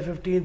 15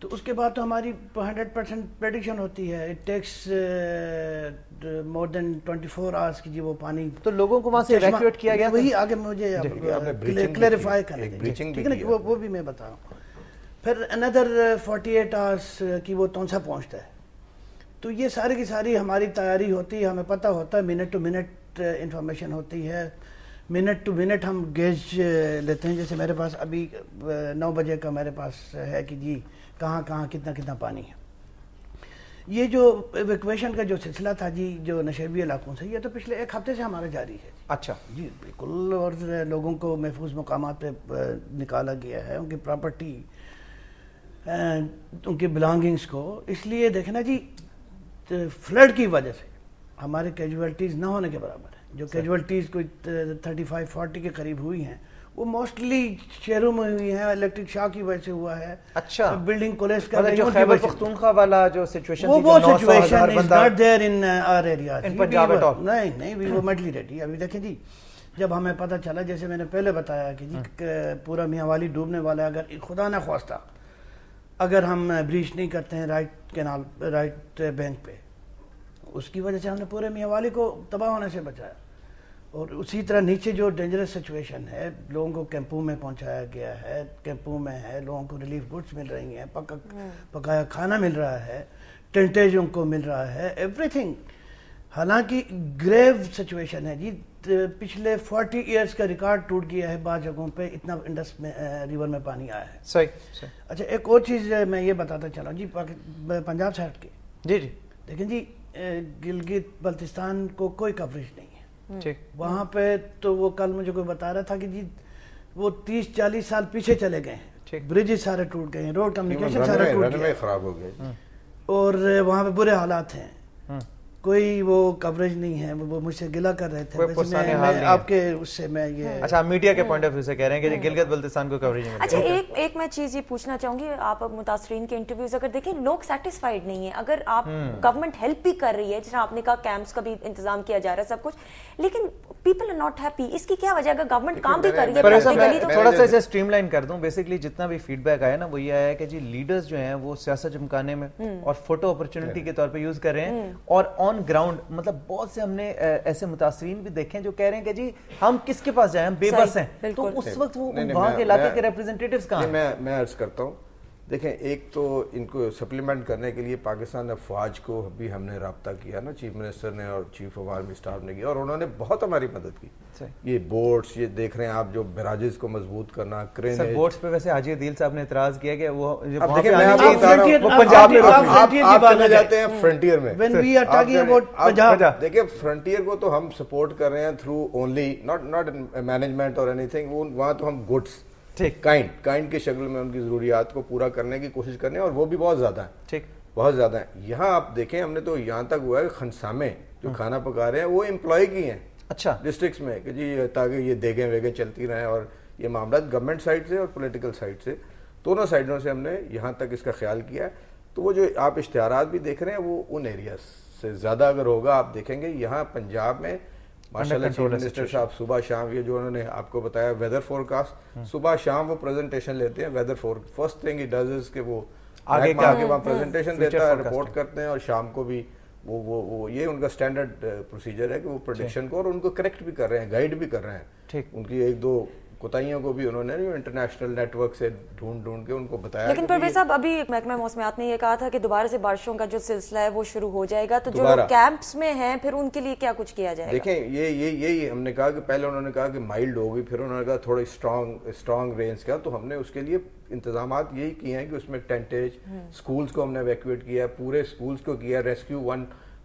تو اس کے بعد تو ہماری 100% پریڈکشن ہوتی ہے. It takes more than 24 hours کی جی وہ پانی. تو لوگوں کو وہاں سے ایویکویٹ کیا گیا. وہی آگے مجھے کلیریفائی کرنے دیں, ٹھیک ہے نا, وہ بھی میں بتا رہا ہوں. پھر اندر 48 آورس کی وہ تونسا پہنچتا ہے. تو یہ ساری کی ساری ہماری تیاری ہوتی ہے, ہمیں پتہ ہوتا ہے, منٹ ٹو منٹ انفارمیشن ہوتی ہے, منٹ ٹو منٹ ہم گیج لیتے ہیں. جیسے میرے پاس ابھی 9 بجے کا میرے پاس ہے کہ جی کہاں کہاں کتنا پانی ہے. یہ جو ایویکویشن کا جو سلسلہ تھا جی جو نشیبی علاقوں سے, یہ تو پچھلے 1 ہفتے سے ہمارا جاری ہے. اچھا جی بالکل. اور لوگوں کو محفوظ مقامات پہ نکالا گیا ہے, ان کی پراپرٹی, ان کی بلانگنگز کو. اس لیے دیکھنا جی فلڈ کی وجہ سے ہمارے کیجویلٹیز نہ ہونے کے برابر ہے. جو کیجویلٹیز کوئی 35-40 کے قریب ہوئی ہیں وہ موسٹلی شہروں میں ہوئی ہیں, الیکٹرک شاک کی وجہ سے ہوا ہے. اچھا, بلڈنگ کولیپس کر رہی ہے. جو خیبر پختونخوا والا جو سچویشن تھی, وہ situation is not there in our area. نہیں, وی ور میڈلی ریڈی. ابھی دیکھیں جی, جب ہمیں پتہ چلا, جیسے میں نے پہلے بتایا کہ جی پورا میاں والی ڈوبنے والا ہے, اگر خدا نہ خواستہ اگر ہم بریچ نہیں کرتے ہیں رائٹ بینک پہ, اس کی وجہ سے ہم نے پورے میاں والی کو تباہ ہونے سے بچایا. اور اسی طرح نیچے جو ڈینجرس سچویشن ہے, لوگوں کو کیمپوں میں پہنچایا گیا ہے, کیمپوں میں ہے, لوگوں کو ریلیف گڈس مل رہی ہیں, پکایا کھانا مل رہا ہے, ٹینٹیج ان کو مل رہا ہے, ایوری تھنگ. حالانکہ گریو سچویشن ہے جی. پچھلے 40 ایئرس کا ریکارڈ ٹوٹ گیا ہے بعض جگہوں پہ, اتنا انڈس میں ریور میں پانی آیا ہے. صحیح. اچھا, ایک اور چیز میں یہ بتاتا چلا جی, پنجاب سائڈ کے. جی دیکھیں جی, گلگت بلتستان کو کوئی کوریج نہیں ہے. ٹھیک. وہاں پہ تو وہ کل مجھے کوئی بتا رہا تھا کہ جی وہ 30-40 سال پیچھے چلے گئے ہیں. برجز سارے ٹوٹ گئے ہیں, روڈ کمیونیکیشن سارا ٹوٹ گیا, خراب ہو گئے, اور وہاں پہ برے حالات ہیں. کوئی وہ کوریج نہیں ہے. وہ مجھ سے گلا کر رہے تھے. میں آپ کے اس سے میں یہ اچھا میڈیا کے پوائنٹ آف ویو سے کہہ رہے ہیں کہ گلگت بلتستان کو کوریج نہیں. اچھا, ایک میں چیز یہ پوچھنا چاہوں گی, آپ متاثرین کے انٹرویوز اگر دیکھیں, لوگ سیٹسفائیڈ نہیں ہیں. اگر آپ گورنمنٹ ہیلپ بھی کر رہی ہے, جیسے آپ نے کہا کیمپس کا بھی انتظام کیا جا رہا ہے, سب کچھ, لیکن پیپل آر ناٹ ہیپی. اس کی کیا وجہ ہے؟ اگر گورنمنٹ کام بھی کر رہی ہے, تھوڑا سا اسے اسٹریم لائن کر دوں. بیسکلی جتنا بھی فیڈ بیک آیا نا, وہ یہ آیا کہ جی لیڈرز جو ہیں وہ سیاست چمکانے میں اور فوٹو اپرچونٹی کے طور پہ یوز کر رہے ہیں, اور آن گراؤنڈ مطلب بہت سے ہم نے ایسے متاثرین بھی دیکھے ہیں جو کہہ رہے ہیں کہ جی ہم کس کے پاس جائیں, ہم بے بس ہیں. تو اس وقت وہ وہاں کے علاقے کے ریپرزنٹیٹیوز کہاں ہیں؟ میں عرض کرتا ہوں, دیکھیں ایک تو ان کو سپلیمنٹ کرنے کے لیے پاکستان افواج کو بھی ہم نے رابطہ کیا نا, چیف منسٹر نے اور چیف آف آرمی اسٹاف نے کیا, اور انہوں نے بہت ہماری مدد کی. یہ بورڈز, یہ دیکھ رہے ہیں آپ جو براجز کو مضبوط کرنا, کرینیج. بورڈز پہ ویسے حاجی عدیل صاحب نے اعتراض کیا کہ وہ پنجاب میں آپ چلے جاتے ہیں فرنٹیئر میں. دیکھیں فرنٹیئر کو تو ہم سپورٹ کر رہے ہیں تھرو اونلی ناٹ مینجمنٹ اور اینی تھنگ. وہاں تو ہم گڈس کائنڈ کی شکل میں ان کی ضروریات کو پورا کرنے کی کوشش کرنے, اور وہ بھی بہت زیادہ ہیں. ٹھیک, بہت زیادہ ہیں. یہاں آپ دیکھیں, ہم نے تو یہاں تک ہوا ہے کہ خنسامے جو کھانا پکا رہے ہیں وہ امپلائی کی ہیں. اچھا, ڈسٹرکٹس میں, کہ جی تاکہ یہ دیگیں ویگیں چلتی رہیں. اور یہ معاملات گورنمنٹ سائڈ سے اور پولیٹیکل سائڈ سے, دونوں سائڈوں سے ہم نے یہاں تک اس کا خیال کیا ہے. تو وہ جو آپ اشتہارات بھی دیکھ رہے ہیں وہ ان ایریاز سے زیادہ اگر ہوگا, آپ دیکھیں گے یہاں پنجاب میں ماشاءاللہ چیف منسٹر صاحب صبح شام, یہ جو انہوں نے آپ کو بتایا ویدر فور کاسٹ, صبح شام وہ پریزنٹیشن لیتے ہیں whether for. First thing he does is کہ وہ آگے وہاں پریزنٹیشن دیتا ہے, رپورٹ کرتے ہیں, اور شام کو بھی وہ یہ ان کا سٹینڈرڈ پروسیجر ہے کہ وہ پریڈکشن کو, اور ان کو کریکٹ بھی کر رہے ہیں, گائیڈ بھی کر رہے ہیں. ان کی 1-2 کوتاہیوں کو بھی انہوں نے انٹرنیشنل نیٹ ورک سے ڈھونڈ کے ان کو بتایا. لیکن پرویز صاحب, ابھی محکمہ موسمیات نے یہ کہا تھا کہ دوبارہ سے بارشوں کا جو سلسلہ ہے وہ شروع ہو جائے گا, تو جو لوگ کیمپس میں ہیں پھر ان کے لیے کیا کچھ کیا جائے گا؟ دیکھیں یہی ہم نے کہا کہ پہلے انہوں نے کہا کہ مائلڈ ہوگی, پھر انہوں نے کہا تھوڑی اسٹرانگ رینز کا. تو ہم نے اس کے لیے انتظامات یہی کیے ہیں کہ اس میں ٹینٹیج, اسکولز کو ہم نے ایویکویٹ کیا, پورے اسکولز کو کیا. ریسکیو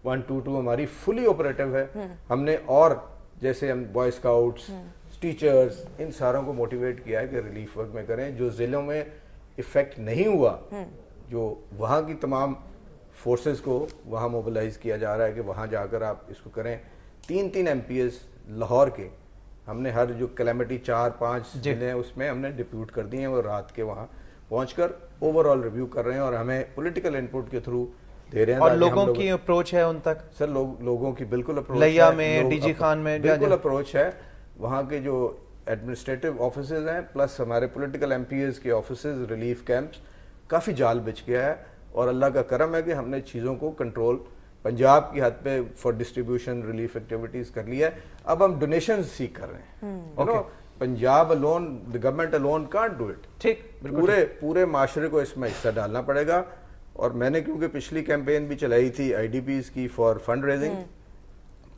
122 ہماری فلی آپریٹو ہے. ہم نے اور جیسے ہم بوائے اسکاؤٹس, ٹیچرز, ان ساروں کو موٹیویٹ کیا ہے کہ ریلیف ورک میں کریں. جو ضلعوں میں افیکٹ نہیں ہوا, جو وہاں کی تمام فورسز کو وہاں موبلائز کیا جا رہا ہے کہ وہاں جا کر آپ اس کو کریں. 3 ایم پی ایز لاہور کے ہم نے ہر جو کلیمٹی 4-5 ضلع ہیں اس میں ہم نے ڈپیوٹ کر دی ہیں, وہ رات کے وہاں پہنچ کر اوور آل ریویو کر رہے ہیں, اور ہمیں پولیٹیکل انپٹ کے تھرو دے رہے ہیں. اور لوگوں کی اپروچ ہے ان تک سر, لوگوں کی بالکل اپروچ لیا میں, ڈی جی خان میں بالکل اپروچ ہے. وہاں کے جو ایڈمنسٹریٹو آفیسز ہیں پلس ہمارے پولیٹیکل ایم پی ایز کے آفیسز, ریلیف کیمپس, کافی جال بچ گیا ہے اور اللہ کا کرم ہے کہ ہم نے چیزوں کو کنٹرول پنجاب کی حد پہ فار ڈسٹریبیوشن ریلیف ایکٹیویٹیز کر لیا ہے. اب ہم ڈونیشن سیک کر رہے ہیں. Punjab alone, the government alone can't do it. ٹھیک, پورے معاشرے کو اس میں حصہ ڈالنا پڑے گا. اور میں نے کیونکہ پچھلی کیمپین بھی چلائی تھی آئی ڈی پیز کی فار فنڈ ریزنگ,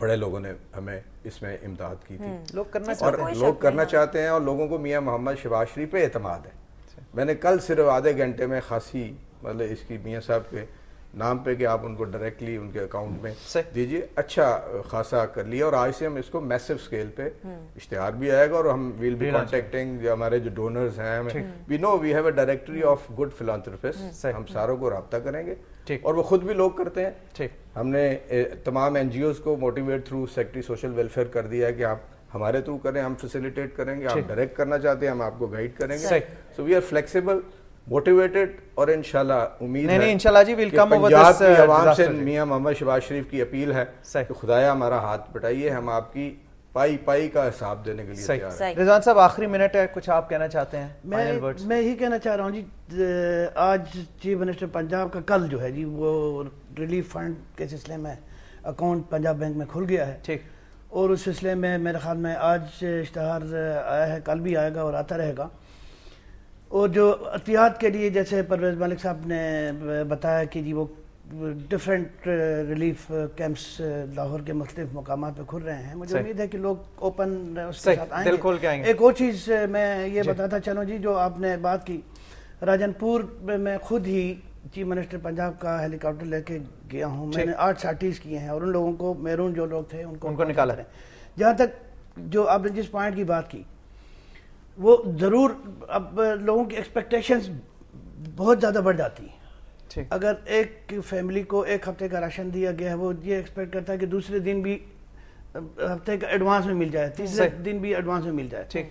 بڑے لوگوں نے ہمیں اس میں امداد کی تھی. لوگ کرنا چاہتے ہیں اور لوگوں کو میاں محمد شہباز شریف پہ اعتماد ہے. میں نے کل صرف آدھے گھنٹے میں خاصی مطلب اس کی میاں صاحب کے نام پہ کہ آپ ان کو ڈائریکٹلی ان کے اکاؤنٹ میں دیجئے, اچھا خاصا کر لیا. اور آج سے ہم اس کو میسو اسکیل پہ اشتہار بھی آئے گا اور ہم ویل بی کانٹیکٹنگ جو ہمارے جو ڈونرز ہیں, we know we have a directory of good philanthropist, ہم ساروں کو رابطہ کریں گے اور وہ خود بھی لوگ کرتے ہیں. ہم نے تمام این جی اوز کو motivate through secretary social welfare کر دیا ہے کہ آپ ہمارے تھرو کریں, ہم فیسیلیٹیٹ کریں گے. آپ ڈائریکٹ کرنا چاہتے ہیں ہم آپ کو گائیڈ کریں گے. سو وی آر فلیکسیبل, موٹیویٹڈ, اور انشاءاللہ امید ہے انشاءاللہ جی ویل کم اوور پنجاب کی عوام سے میاں محمد شہباز شریف کی اپیل ہے کہ خدایا ہمارا ہاتھ بٹائیے, ہم آپ کی پائی کا حساب دینے کے لیے تیار ہیں. رضوان صاحب آخری منٹ ہے, کچھ آپ کہنا چاہتے ہیں؟ میں یہی کہنا چاہ رہا ہوں جی, آج چیف منسٹر پنجاب کا کل جو ہے جی وہ ریلیف فنڈ کے سلسلے میں اکاؤنٹ پنجاب بینک میں کھل گیا ہے. ٹھیک, اور اس سلسلے میں میرے خیال میں آج اشتہار آیا ہے, کل بھی آئے گا اور آتا رہے گا. اور جو احتیاط کے لیے جیسے پرویز ملک صاحب نے بتایا کہ جی وہ ڈفرینٹ ریلیف کیمپس لاہور کے مختلف مقامات پہ کھل رہے ہیں, مجھے امید ہے کہ لوگ اوپن اس کے ساتھ آئیں گے. ایک اور چیز میں یہ بتاتا چلوں جی, جو آپ نے بات کی, راجن پور میں خود ہی چیف منسٹر پنجاب کا ہیلی کاپٹر لے کے گیا ہوں. میں نے 8 سارٹیز کیے ہیں اور ان لوگوں کو, میرون جو لوگ تھے ان کو نکالا. جہاں تک جو آپ نے جس پوائنٹ کی بات کی, وہ ضرور اب لوگوں کی ایکسپیکٹیشنز بہت زیادہ بڑھ جاتی ہیں. اگر ایک فیملی کو 1 ہفتے کا راشن دیا گیا ہے, وہ یہ ایکسپیکٹ کرتا ہے کہ دوسرے دن بھی ہفتے کا ایڈوانس میں مل جائے, تیسرے دن بھی ایڈوانس میں مل جائے.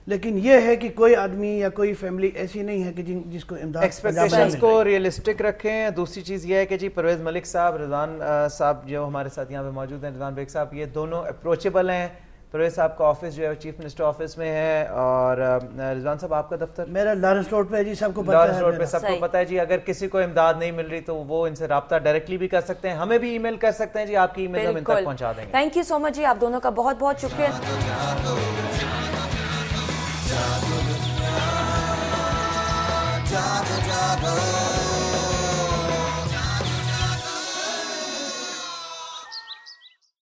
لیکن یہ ہے کہ کوئی آدمی یا کوئی فیملی ایسی نہیں ہے کہ جس کو امداد. ایکسپیکٹیشنز کو ریئلسٹک رکھیں. دوسری چیز یہ ہے کہ جی پرویز ملک صاحب, رضوان صاحب جو ہمارے ساتھ یہاں پہ موجود ہیں, رضوان بیگ صاحب, یہ دونوں اپروچیبل ہیں. پرویز صاحب کا آفس جو ہے چیف منسٹر آفس میں ہے, اور رضوان صاحب آپ کا دفتر میرا لارنس روڈ پہ جی, سب کو پتہ ہے. لارنس روڈ پہ سب کو پتہ ہے جی. اگر کسی کو امداد نہیں مل رہی تو وہ ان سے رابطہ ڈائریکٹلی بھی کر سکتے ہیں, ہمیں بھی ای میل کر سکتے ہیں جی, آپ کی ای میل ہم ان تک پہنچا دیں گے. تھینک یو سو مچ جی, آپ دونوں کا بہت بہت شکریہ.